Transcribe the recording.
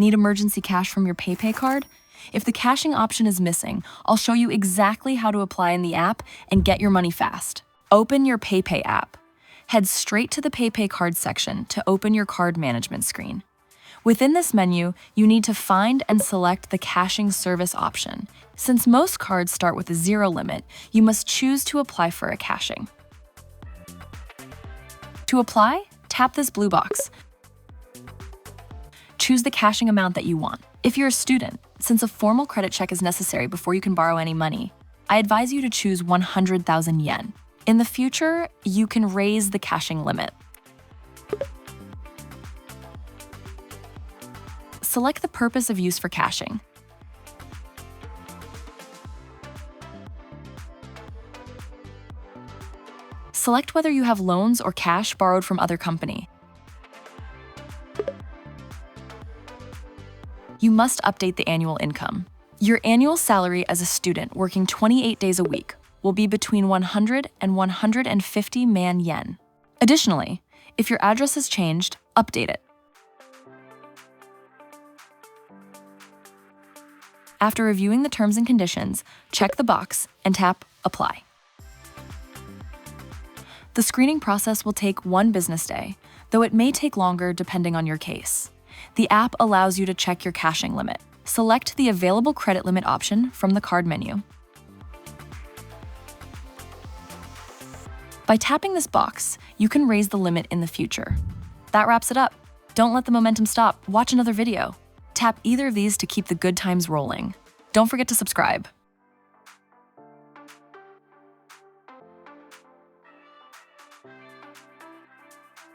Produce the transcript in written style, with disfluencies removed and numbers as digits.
Need emergency cash from your PayPay card? If the caching option is missing, I'll show you exactly how to apply in the app and get your money fast. Open your PayPay app. Head straight to the PayPay Card section to open your card management screen. Within this menu, you need to find and select the caching service option. Since most cards start with a 0 limit, you must choose to apply for a caching. To apply, tap this blue box. Choose the caching amount that you want. If you're a student, since a formal credit check is necessary before you can borrow any money, I advise you to choose 100,000 yen. In the future, you can raise the caching limit. Select the purpose of use for caching. Select whether you have loans or cash borrowed from other company. You must update the annual income. Your annual salary as a student working 28 days a week will be between 100 and 150 man yen. Additionally, if your address has changed, update it. After reviewing the terms and conditions, check the box and tap Apply. The screening process will take 1 business day, though it may take longer depending on your case. The app allows you to check your caching limit. Select the available credit limit option from the card menu. By tapping this box, you can raise the limit in the future. That wraps it up. Don't let the momentum stop. Watch another video. Tap either of these to keep the good times rolling. Don't forget to subscribe.